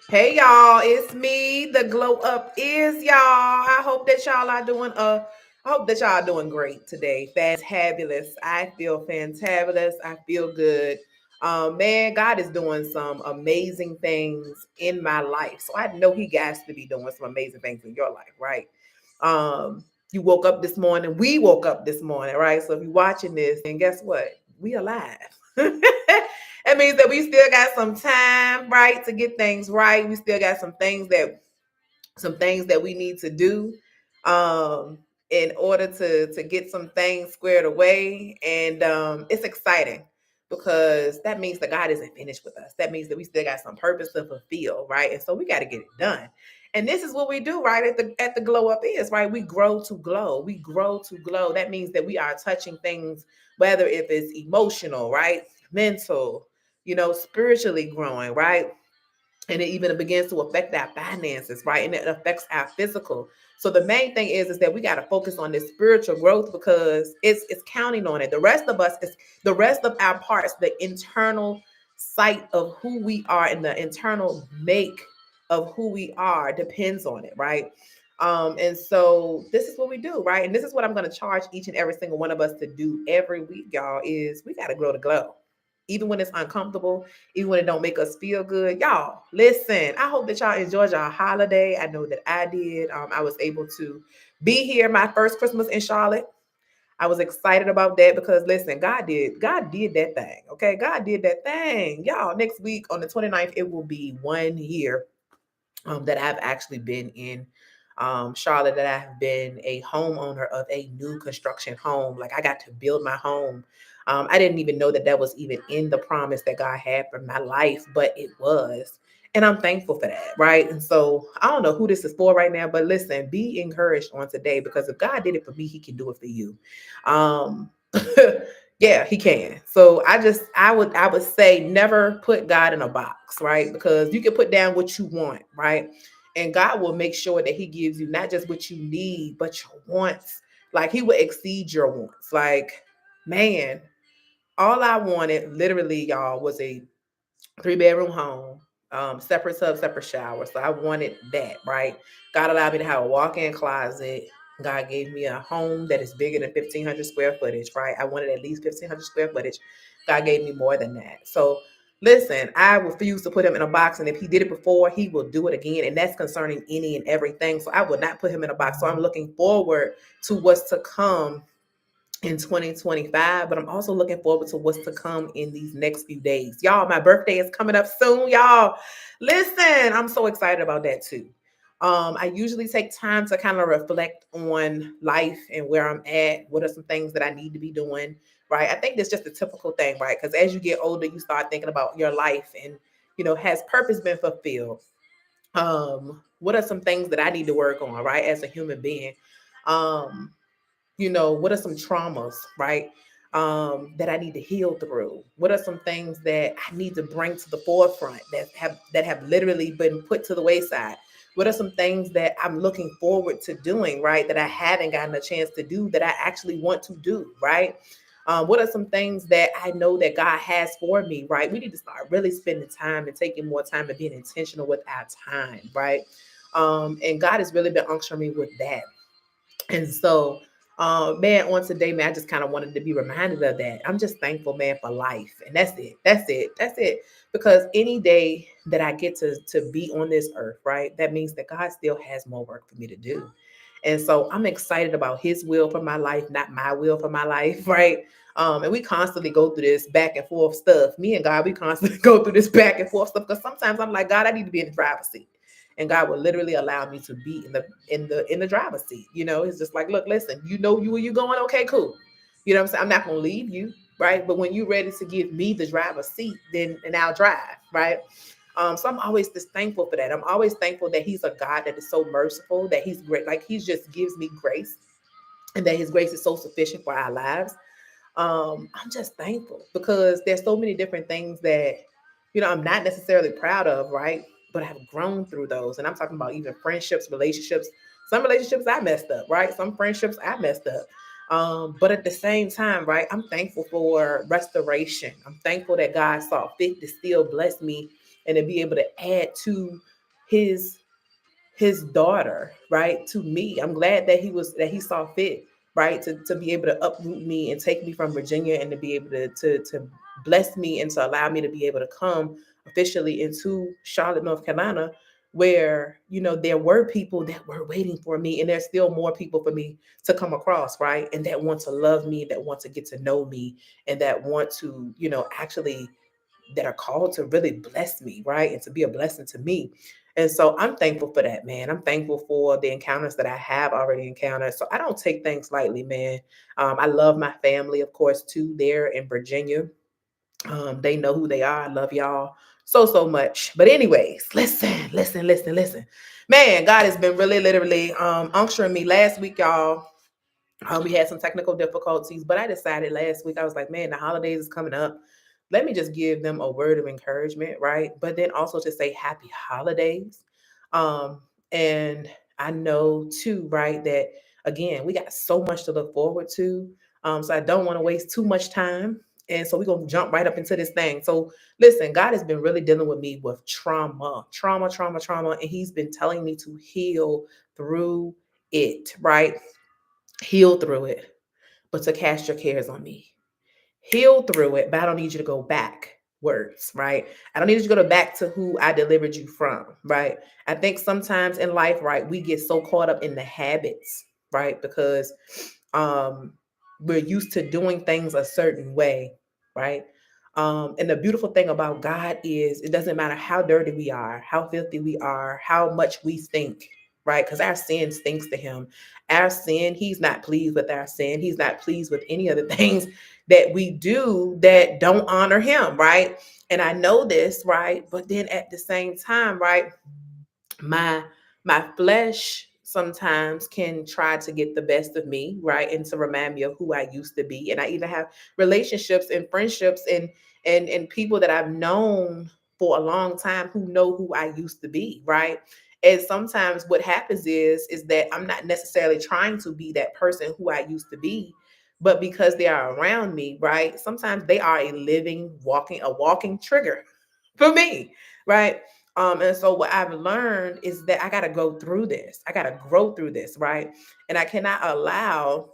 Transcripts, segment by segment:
Hey y'all, it's me. The glow up is y'all. I hope that y'all are doing great today. Fantabulous. I feel fantabulous. I feel good. Man, God is doing some amazing things in my life. So I know He has to be doing some amazing things in your life, right? You woke up this morning. We woke up this morning, right? So if you're watching this, then guess what? We alive. That means that we still got some time, right, to get things right. We still got some things that we need to do in order to get some things squared away. And it's exciting because that means that God isn't finished with us. That means that we still got some purpose to fulfill, right? And so we got to get it done. And this is what we do, right? At the glow up is right. We grow to glow. We grow to glow. That means that we are touching things, whether if it's emotional, right, mental, spiritually growing, right, and it even begins to affect our finances, right? And it affects our physical. So the main thing is that we got to focus on this spiritual growth because it's counting on it. The rest of our parts, the internal sight of who we are and the internal make of who we are depends on it, right? And so this is what we do, right? And this is what I'm going to charge each and every single one of us to do every week, y'all, is we got to grow the glow. Even when it's uncomfortable, even when it don't make us feel good. Y'all, listen, I hope that y'all enjoyed your holiday. I know that I did. I was able to be here my first Christmas in Charlotte. I was excited about that because listen, God did that thing. Okay. God did that thing. Y'all, next week on the 29th, it will be 1 year that I've actually been in Charlotte, that I have been a homeowner of a new construction home. Like I got to build my home. I didn't even know that that was even in the promise that God had for my life, but it was. And I'm thankful for that, right? And so I don't know who this is for right now, but listen, be encouraged on today because if God did it for me, He can do it for you. Um, yeah, He can. So I would say never put God in a box, right? Because you can put down what you want, right? And God will make sure that He gives you not just what you need, but your wants. Like He will exceed your wants. Like, man, all I wanted literally, y'all, was a 3 bedroom home, separate tub, separate shower. So I wanted that, right? God allowed me to have a walk-in closet. God gave me a home that is bigger than 1,500 square footage, right? I wanted at least 1,500 square footage. God gave me more than that. So listen, I refuse to put Him in a box. And if He did it before, He will do it again. And that's concerning any and everything. So I would not put Him in a box. So I'm looking forward to what's to come in 2025, but I'm also looking forward to what's to come in these next few days. Y'all, my birthday is coming up soon, y'all. Listen, I'm so excited about that too. I usually take time to kind of reflect on life and where I'm at. What are some things that I need to be doing, right? I think that's just a typical thing, right? Because as you get older, you start thinking about your life and, has purpose been fulfilled? What are some things that I need to work on, right, as a human being? Um, what are some traumas, right? That I need to heal through? What are some things that I need to bring to the forefront that have literally been put to the wayside? What are some things that I'm looking forward to doing, right? That I haven't gotten a chance to do that I actually want to do, right? What are some things that I know that God has for me, right? We need to start really spending time and taking more time and being intentional with our time, right? And God has really been unctioning me with that. And so, man, on today, man, I just kind of wanted to be reminded of that. I'm just thankful, man, for life. And that's it. That's it. That's it. Because any day that I get to be on this earth, right, that means that God still has more work for me to do. And so I'm excited about His will for my life, not my will for my life, right? And we constantly go through this back and forth stuff. Me and God, we constantly go through this back and forth stuff because sometimes I'm like, God, I need to be in the driver's seat, and God will literally allow me to be in the driver's seat. It's just like, look, listen, you going, okay, cool. You know what I'm saying? I'm not gonna leave you, right? But when you're ready to give me the driver's seat, then and I'll drive, right? So I'm always just thankful for that. I'm always thankful that He's a God that is so merciful, that He's great, like He just gives me grace, and that His grace is so sufficient for our lives. I'm just thankful because there's so many different things that, I'm not necessarily proud of, right? But I've grown through those. And I'm talking about even friendships, relationships. Some relationships I messed up, right? Some friendships I messed up. But at the same time, right, I'm thankful for restoration. I'm thankful that God saw fit to still bless me and to be able to add to his his daughter, right, to me. I'm glad that he saw fit, right, to be able to uproot me and take me from Virginia and to be able to bless me and to allow me to be able to come officially into Charlotte, North Carolina, where there were people that were waiting for me, and there's still more people for me to come across, right, and that want to love me, that want to get to know me, and that want to actually that are called to really bless me, right? And to be a blessing to me. And so I'm thankful for that, man. I'm thankful for the encounters that I have already encountered. So I don't take things lightly, man. I love my family, of course, too, there in Virginia. They know who they are. I love y'all so much. But anyways, listen. Man, God has been really literally uncturing me last week, y'all. We had some technical difficulties, but I decided last week, I was like, man, the holidays is coming up. Let me just give them a word of encouragement, right? But then also to say happy holidays. Um, and I know too, right, that again, we got so much to look forward to. So I don't want to waste too much time. And so we're going to jump right up into this thing. So listen, God has been really dealing with me with trauma. And he's been telling me to heal through it, right? Heal through it, but to cast your cares on me. Heal through it, but I don't need you to go backwards, right? I don't need you to go back to who I delivered you from, right? I think sometimes in life, right, we get so caught up in the habits, right? Because um we're used to doing things a certain way, right? And the beautiful thing about God is it doesn't matter how dirty we are, how filthy we are, how much we stink, right? Because our sin stinks to him. Our sin, he's not pleased with our sin. He's not pleased with any of the things that we do that don't honor him, right? And I know this, right? But then at the same time, right, my my flesh sometimes can try to get the best of me, right, and to remind me of who I used to be. And I even have relationships and friendships and people that I've known for a long time who know who I used to be, right? And sometimes what happens is that I'm not necessarily trying to be that person who I used to be, but because they are around me, right, sometimes they are a walking trigger for me, right? And so what I've learned is that I got to go through this. I got to grow through this, right? And I cannot allow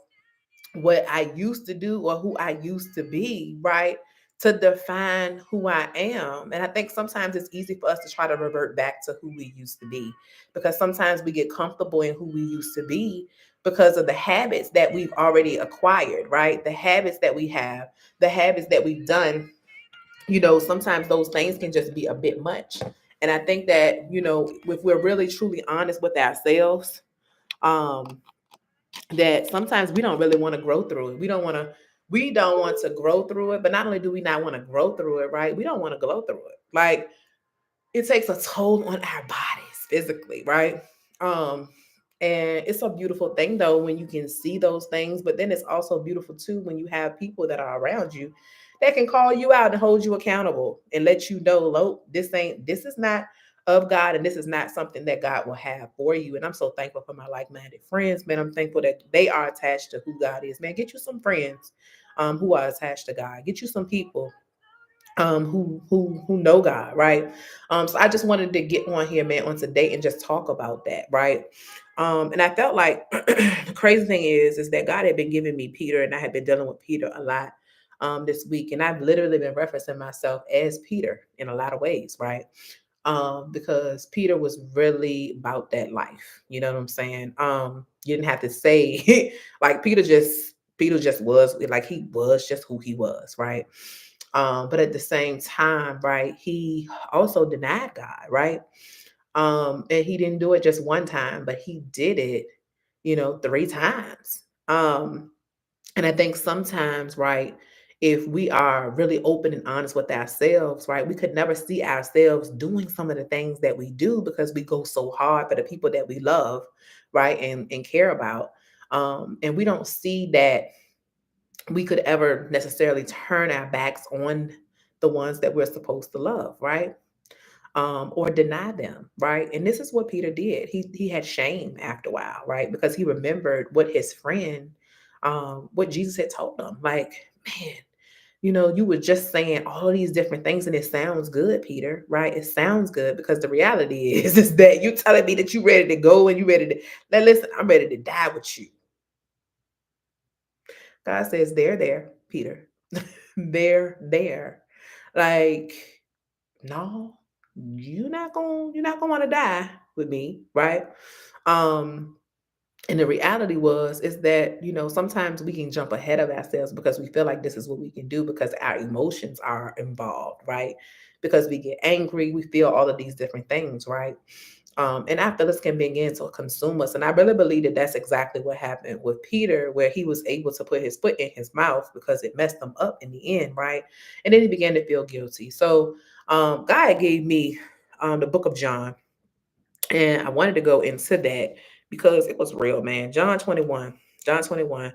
what I used to do or who I used to be, right, to define who I am. And I think sometimes it's easy for us to try to revert back to who we used to be because sometimes we get comfortable in who we used to be because of the habits that we've already acquired, right? The habits that we have, the habits that we've done, sometimes those things can just be a bit much. And I think that, if we're really truly honest with ourselves, um, that sometimes we don't really want to grow through it. We don't want to grow through it, but not only do we not want to grow through it, right? We don't want to grow through it. Like it takes a toll on our bodies physically, right? Um, and it's a beautiful thing though when you can see those things, but then it's also beautiful too when you have people that are around you that can call you out and hold you accountable and let you know, look, this is not of God, and this is not something that God will have for you. And I'm so thankful for my like-minded friends, man. I'm thankful that they are attached to who God is, man. Get you some friends who are attached to God. Get you some people who know God, right? So I just wanted to get on here, man, on today and just talk about that, right? And I felt like the crazy thing is that God had been giving me Peter, and I had been dealing with Peter a lot this week, and I've literally been referencing myself as Peter in a lot of ways, right? Because Peter was really about that life. You know what I'm saying? You didn't have to say like Peter just was like he was just who he was, right? But at the same time, right, he also denied God, right? And he didn't do it just one time, but he did it, three times. And I think sometimes, right, if we are really open and honest with ourselves, right, we could never see ourselves doing some of the things that we do because we go so hard for the people that we love, right, and care about. And we don't see that we could ever necessarily turn our backs on the ones that we're supposed to love, right? Or deny them, right? And this is what Peter did. He had shame after a while, right? Because he remembered what his friend, what Jesus had told him. Like, man, you were just saying all these different things and it sounds good, Peter, right? It sounds good because the reality is that you telling me that you ready to go and you ready to now listen, I'm ready to die with you. God says they're there, Peter. They're there. Like, no, you're not gonna want to die with me, right? Um, and the reality was is that, sometimes we can jump ahead of ourselves because we feel like this is what we can do because our emotions are involved, right? Because we get angry, we feel all of these different things, right? And our feelings can begin to consume us. And I really believe that that's exactly what happened with Peter, where he was able to put his foot in his mouth because it messed him up in the end, right? And then he began to feel guilty. So God gave me the book of John, and I wanted to go into that because it was real, man. John 21. John 21.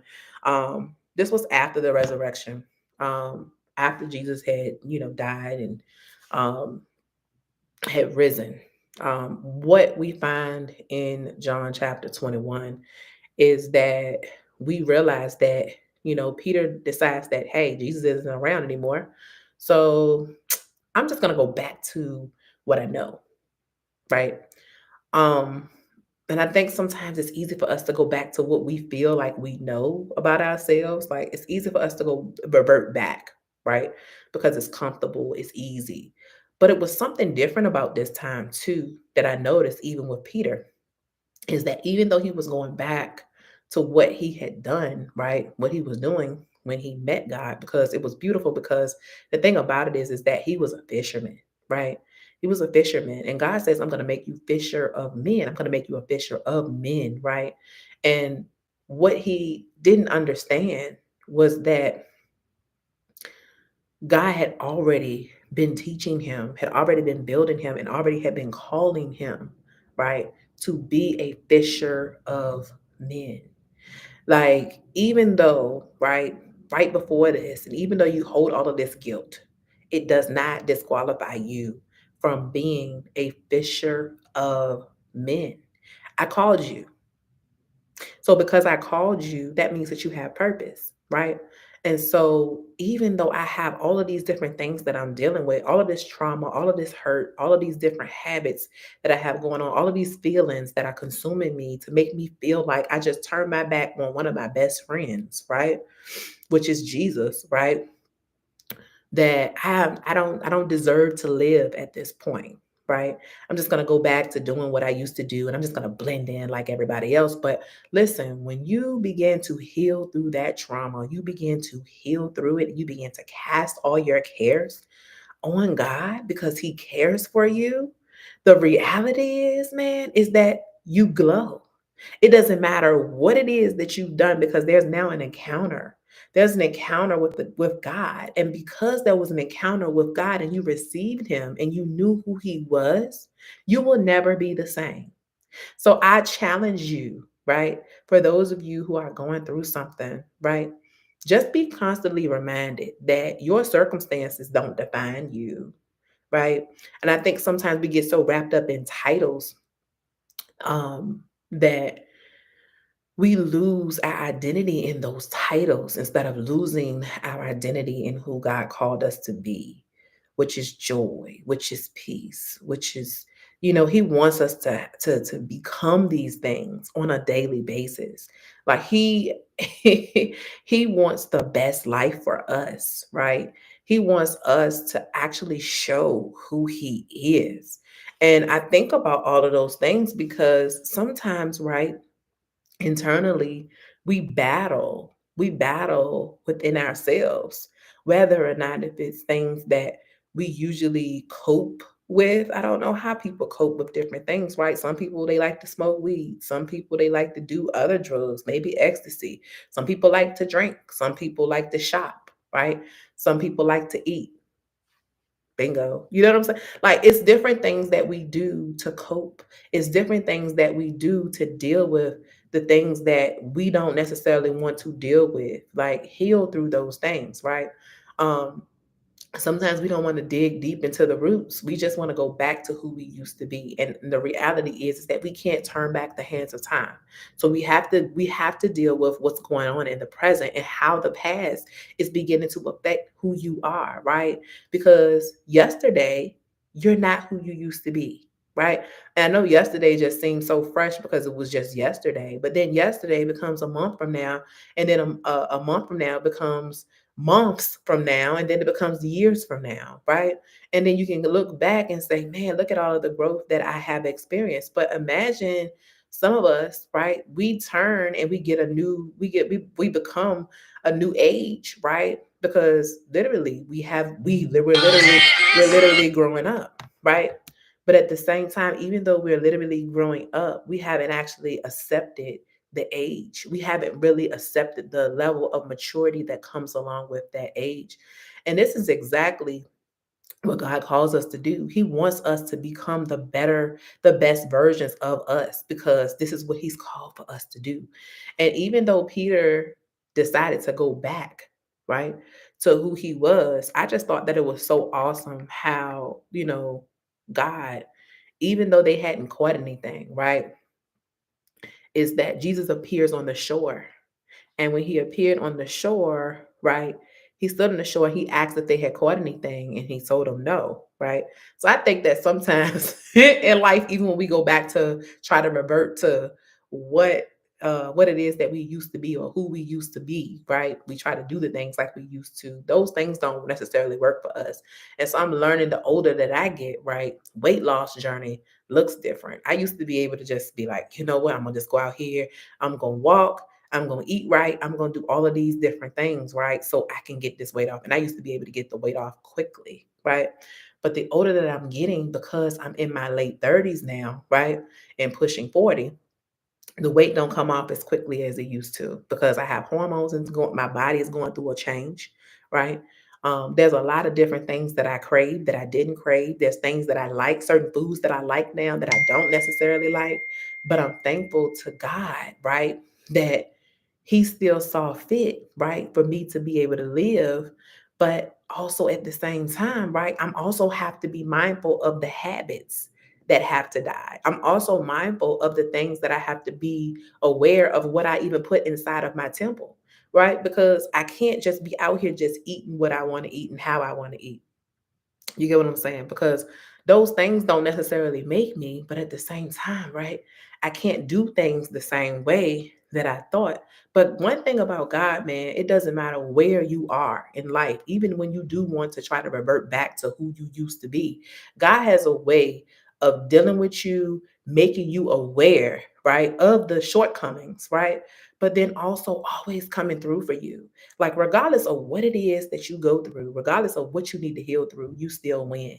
This was after the resurrection. After Jesus had, died and um had risen. What we find in John chapter 21 is that we realize that, Peter decides that, hey, Jesus isn't around anymore. So I'm just going to go back to what I know, right? Um, and I think sometimes it's easy for us to go back to what we feel like we know about ourselves. Like it's easy for us to go revert back, right? Because it's comfortable, it's easy. But it was something different about this time too that I noticed even with Peter is that even though he was going back to what he had done, right? What he was doing when he met God, because it was beautiful because the thing about it is that he was a fisherman, right? He was a fisherman. And God says, I'm going to make you fisher of men. I'm going to make you a fisher of men, right? And what he didn't understand was that God had already been teaching him, had already been building him, and already had been calling him, right, to be a fisher of men. Like, even though, right before this, and even though you hold all of this guilt, it does not disqualify you from being a fisher of men. I called you. So because I called you, that means that you have purpose, right? And so even though I have all of these different things that I'm dealing with, all of this trauma, all of this hurt, all of these different habits that I have going on, all of these feelings that are consuming me to make me feel like I just turned my back on one of my best friends, right? Which is Jesus, right? That I don't deserve to live at this point, right? I'm just going to go back to doing what I used to do and I'm just going to blend in like everybody else. But listen, when you begin to heal through that trauma, you begin to heal through it, you begin to cast all your cares on God because he cares for you. The reality is, man, is that you glow. It doesn't matter what it is that you've done because there's now an encounter. There's an encounter with God. And because there was an encounter with God and you received him and you knew who he was, you will never be the same. So I challenge you, right? For those of you who are going through something, right? Just be constantly reminded that your circumstances don't define you, right? And I think sometimes we get so wrapped up in titles that we lose our identity in those titles instead of losing our identity in who God called us to be, which is joy, which is peace, which is, he wants us to become these things on a daily basis. Like he wants the best life for us, right? He wants us to actually show who he is. And I think about all of those things because sometimes, right? Internally we battle within ourselves whether or not if it's things that we usually cope with. I don't know how people cope with different things, right? Some people they like to smoke weed, some people they like to do other drugs, maybe ecstasy, some people like to drink, some people like to shop, right? Some people like to eat. Bingo. You know what I'm saying? Like it's different things that we do to cope. It's different things that we do to deal with the things that we don't necessarily want to deal with. Like heal through those things, right? Um Sometimes we don't want to dig deep into the roots. We just want to go back to who we used to be. And the reality is that we can't turn back the hands of time. So we have to deal with what's going on in the present and how the past is beginning to affect who you are, right? Because yesterday, you're not who you used to be. Right. And I know yesterday just seems so fresh because it was just yesterday, but then yesterday becomes a month from now, and then a month from now becomes months from now, and then it becomes years from now, right? And then you can look back and say, man, look at all of the growth that I have experienced. But imagine some of us, right? We turn and we become a new age, right? Because literally we're literally growing up, right? But at the same time, even though we're literally growing up, we haven't actually accepted the age. We haven't really accepted the level of maturity that comes along with that age. And this is exactly what God calls us to do. He wants us to become the best versions of us because this is what He's called for us to do. And even though Peter decided to go back, right, to who he was, I just thought that it was so awesome how, God, even though they hadn't caught anything, right, is that Jesus appears on the shore, and when he appeared on the shore, right, he stood on the shore. He asked if they had caught anything, and he told them no, right? So I think that sometimes in life, even when we go back to try to revert to what what it is that we used to be or who we used to be, right? We try to do the things like we used to. Those things don't necessarily work for us. And so I'm learning the older that I get, right? Weight loss journey looks different. I used to be able to just be like, you know what? I'm gonna just go out here. I'm gonna walk. I'm going to eat right. I'm going to do all of these different things, right? So I can get this weight off. And I used to be able to get the weight off quickly, right? But the older that I'm getting, because I'm in my late 30s now, right? And pushing 40, the weight don't come off as quickly as it used to because I have hormones and my body is going through a change, right? There's a lot of different things that I crave that I didn't crave. There's things that I like, certain foods that I like now that I don't necessarily like. But I'm thankful to God, right? That He still saw fit, right, for me to be able to live. But also at the same time, right, I'm also have to be mindful of the habits that have to die. I'm also mindful of the things that I have to be aware of what I even put inside of my temple, right? Because I can't just be out here just eating what I want to eat and how I want to eat. You get what I'm saying? Because those things don't necessarily make me, but at the same time, right? I can't do things the same way that I thought. But one thing about God, man, it doesn't matter where you are in life, even when you do want to try to revert back to who you used to be, God has a way of dealing with you, making you aware, right, of the shortcomings, right? But then also always coming through for you. Like, regardless of what it is that you go through, regardless of what you need to heal through, you still win.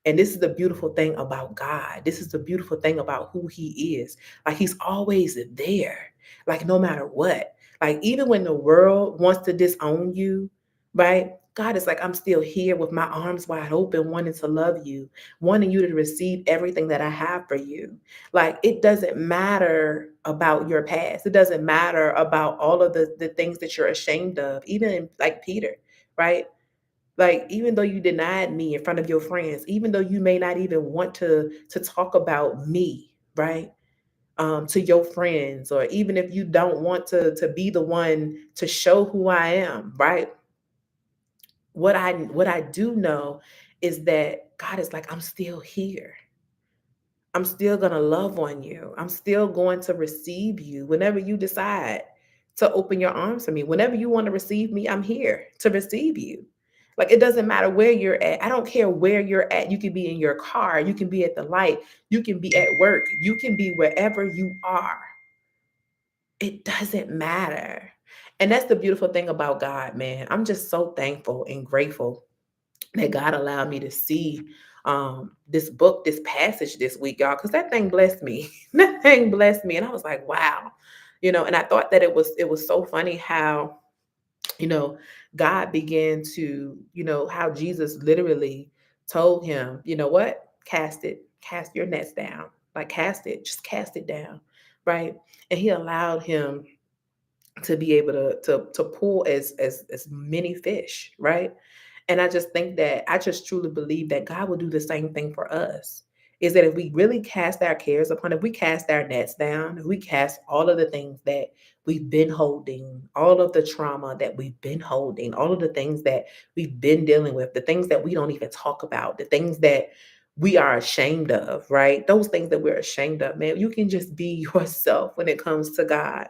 And this is the beautiful thing about God. This is the beautiful thing about who He is. Like, He's always there, like, no matter what. Like, even when the world wants to disown you, right? God is like, I'm still here with my arms wide open, wanting to love you, wanting you to receive everything that I have for you. Like, it doesn't matter about your past. It doesn't matter about all of the things that you're ashamed of, even like Peter, right? Like, even though you denied me in front of your friends, even though you may not even want to talk about me, right? To your friends, or even if you don't want to be the one to show who I am, right? What I do know is that God is like, I'm still here. I'm still going to love on you. I'm still going to receive you whenever you decide to open your arms to me. Whenever you want to receive me, I'm here to receive you. Like, it doesn't matter where you're at. I don't care where you're at. You can be in your car, you can be at the light, you can be at work, you can be wherever you are. It doesn't matter. And that's the beautiful thing about God, man. I'm just so thankful and grateful that God allowed me to see this book, this passage this week, y'all, because that thing blessed me. That thing blessed me. And I was like, wow. And I thought that it was so funny how, you know, God began to, how Jesus literally told him, you know what? Cast your nets down. Like, cast it, just cast it down. Right. And he allowed him to be able to pull as many fish, right? And I just think that I just truly believe that God will do the same thing for us. Is that if we really cast our cares upon, if we cast our nets down, if we cast all of the things that we've been holding, all of the trauma that we've been holding, all of the things that we've been dealing with, the things that we don't even talk about, the things that we are ashamed of, right? Those things that we're ashamed of, man, you can just be yourself when it comes to God.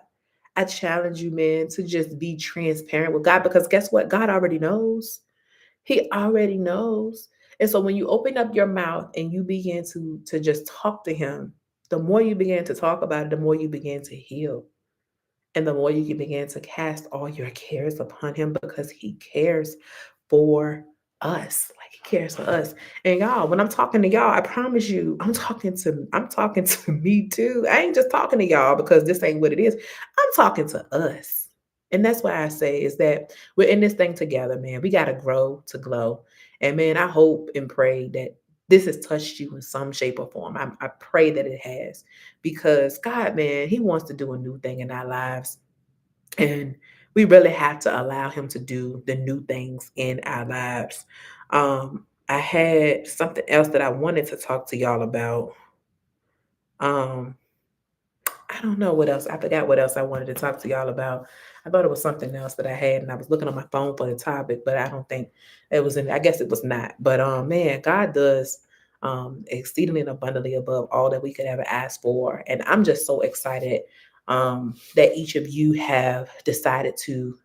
I challenge you, man, to just be transparent with God because guess what? God already knows. He already knows. And so when you open up your mouth and you begin to just talk to him, the more you begin to talk about it, the more you begin to heal. And the more you can begin to cast all your cares upon him because he cares for us. Like he cares for us. And y'all, when I'm talking to y'all, I promise you, I'm talking to me too. I ain't just talking to y'all because this ain't what it is. I'm talking to us. And that's why I say is that we're in this thing together, man. We gotta grow to glow. And man, I hope and pray that this has touched you in some shape or form. I pray that it has because God, man, He wants to do a new thing in our lives. And we really have to allow Him to do the new things in our lives. I had something else that I wanted to talk to y'all about. Um, I don't know what else. I forgot what else I wanted to talk to y'all about. I thought it was something else that I had, and I was looking on my phone for the topic, but I don't think it was in. I guess it was not. But man, God does exceedingly and abundantly above all that we could ever ask for, and I'm just so excited that each of you have decided to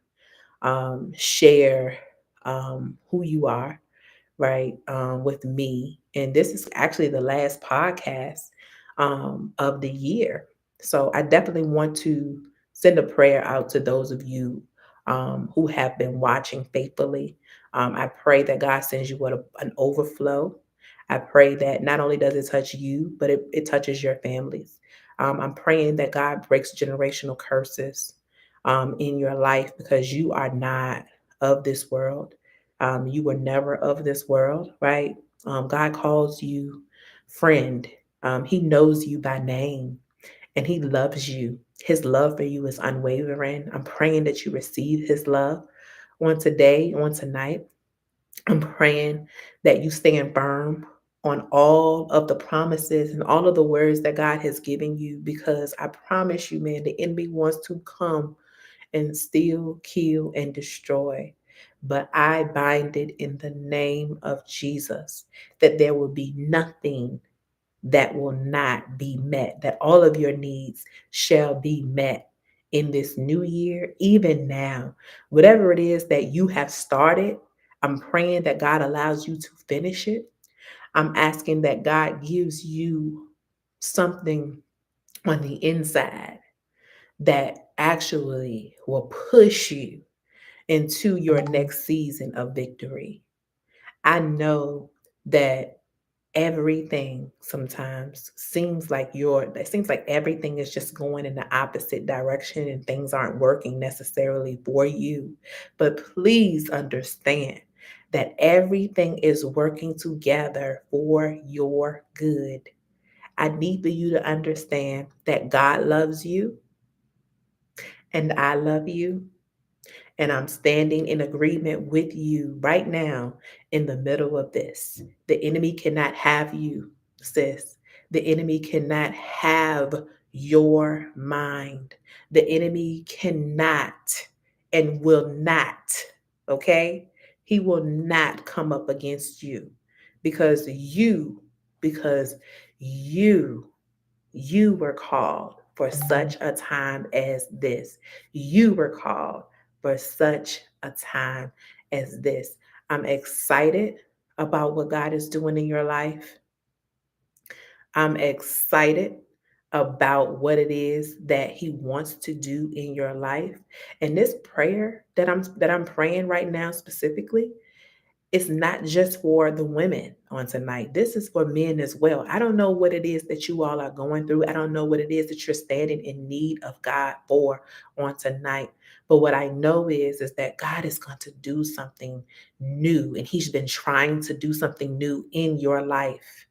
share who you are, right, with me. And this is actually the last podcast of the year. So I definitely want to send a prayer out to those of you who have been watching faithfully. I pray that God sends you an overflow. I pray that not only does it touch you, but it touches your families. I'm praying that God breaks generational curses in your life because you are not of this world. You were never of this world, right? God calls you friend. He knows you by name and He loves you. His love for you is unwavering. I'm praying that you receive His love on today, on tonight. I'm praying that you stand firm on all of the promises and all of the words that God has given you because I promise you, man, the enemy wants to come and steal, kill, and destroy. But I bind it in the name of Jesus that there will be nothing that will not be met, that all of your needs shall be met in this new year, even now. Whatever it is that you have started, I'm praying that God allows you to finish it. I'm asking that God gives you something on the inside that actually will push you into your next season of victory. I know that everything sometimes it seems like everything is just going in the opposite direction and things aren't working necessarily for you. But please understand that everything is working together for your good. I need for you to understand that God loves you and I love you. And I'm standing in agreement with you right now in the middle of this. The enemy cannot have you, sis. The enemy cannot have your mind. The enemy cannot and will not, okay? He will not come up against you because because you you were called for such a time as this. You were called for such a time as this. I'm excited about what God is doing in your life. I'm excited about what it is that He wants to do in your life. And this prayer that I'm praying right now specifically, it's not just for the women on tonight. This is for men as well. I don't know what it is that you all are going through. I don't know what it is that you're standing in need of God for on tonight. But what I know is that God is going to do something new, and He's been trying to do something new in your life.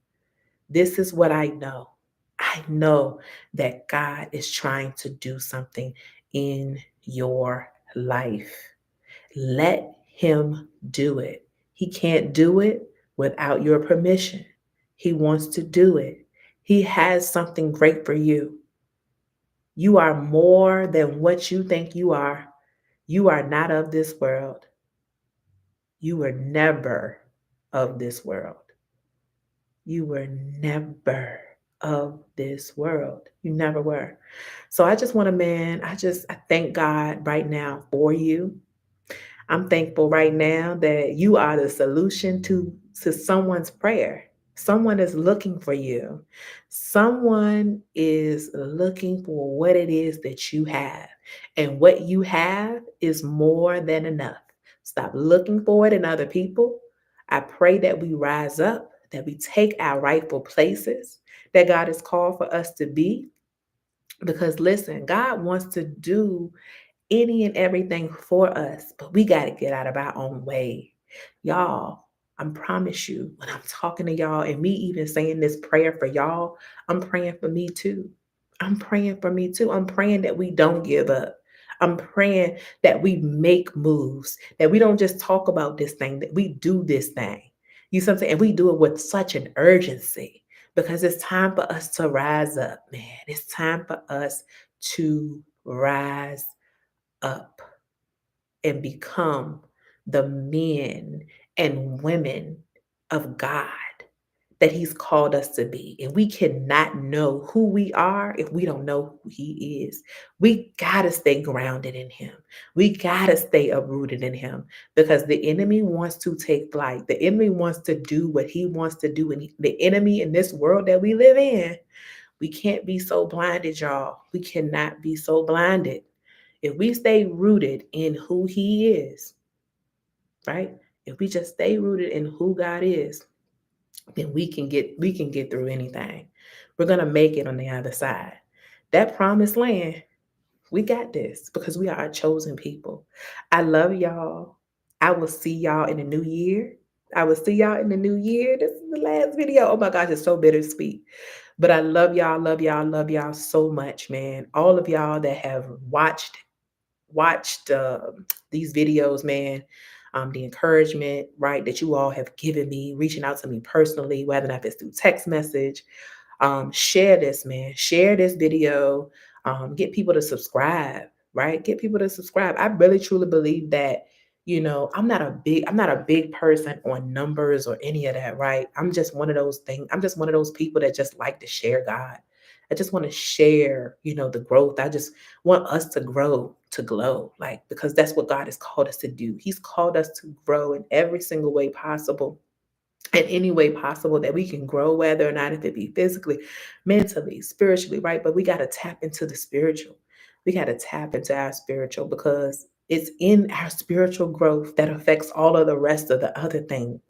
This is what I know. I know that God is trying to do something in your life. Let Him do it. He can't do it without your permission. He wants to do it. He has something great for you. You are more than what you think you are. You are not of this world. You were never of this world. You were never of this world. You never were. So I just want to, man, I thank God right now for you. I'm thankful right now that you are the solution to someone's prayer. Someone is looking for you. Someone is looking for what it is that you have. And what you have is more than enough. Stop looking for it in other people. I pray that we rise up, that we take our rightful places that God has called for us to be. Because listen, God wants to do any and everything for us, but we got to get out of our own way. Y'all, I promise you, when I'm talking to y'all and me even saying this prayer for y'all, I'm praying for me too. I'm praying for me too. I'm praying that we don't give up. I'm praying that we make moves, that we don't just talk about this thing, that we do this thing. You see what I'm saying? And we do it with such an urgency because it's time for us to rise up, man. It's time for us to rise up and become the men and women of God that He's called us to be. And we cannot know who we are if we don't know who He is. We got to stay grounded in Him. We got to stay uprooted in Him because the enemy wants to take flight. The enemy wants to do what he wants to do. And the enemy in this world that we live in, we can't be so blinded, y'all. We cannot be so blinded. If we stay rooted in who He is, right? If we just stay rooted in who God is, then we can get through anything. We're gonna make it on the other side. That promised land, we got this because we are a chosen people. I love y'all. I will see y'all in the new year. I will see y'all in the new year. This is the last video. Oh my gosh, it's so bittersweet. But I love y'all, love y'all so much, man. All of y'all that have watched these videos, man, the encouragement, right, that you all have given me, reaching out to me personally, whether or not it's through text message. Share this, man. Share this video. Get people to subscribe, right? Get people to subscribe. I really truly believe that, I'm not a big person on numbers or any of that, right? I'm just one of those things. I'm just one of those people that just like to share God. I just want to share, the growth. I just want us to grow, to glow, like, because that's what God has called us to do. He's called us to grow in every single way possible, in any way possible that we can grow, whether or not if it be physically, mentally, spiritually, right? But we got to tap into the spiritual. We got to tap into our spiritual because it's in our spiritual growth that affects all of the rest of the other things.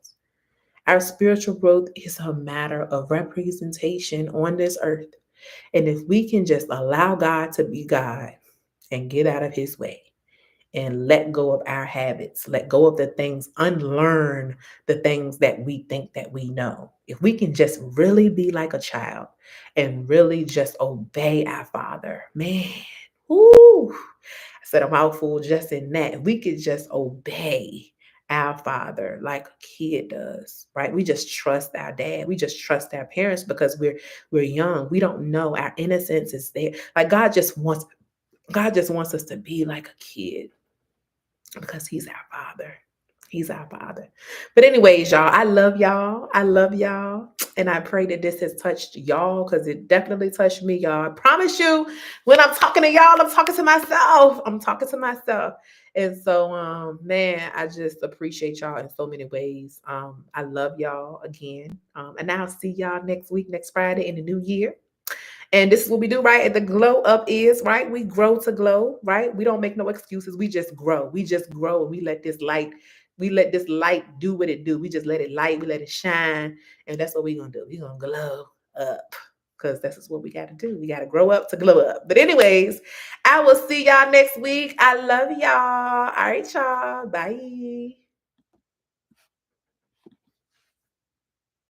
Our spiritual growth is a matter of representation on this earth. And if we can just allow God to be God and get out of His way, and let go of our habits, let go of the things, unlearn the things that we think that we know. If we can just really be like a child and really just obey our Father, man, whoo, I said a mouthful just in that. If we could just obey our Father like a kid does, right? We just trust our dad. We just trust our parents because we're young. We don't know. Our innocence is there. Like God just wants us to be like a kid because He's our Father. He's our Father. But anyways, y'all, I love y'all. I love y'all. And I pray that this has touched y'all because it definitely touched me, y'all. I promise you, when I'm talking to y'all, I'm talking to myself. I'm talking to myself. And so, man, I just appreciate y'all in so many ways. I love y'all again. And I'll see y'all next week, next Friday in the new year. And this is what we do, right? And the glow up is, right? We grow to glow, right? We don't make no excuses. We just grow. We just grow. And we let this light do what it do. We just let it light. We let it shine. And that's what we're going to do. We're going to glow up because this is what we got to do. We got to grow up to glow up. But anyways, I will see y'all next week. I love y'all. All right, y'all. Bye.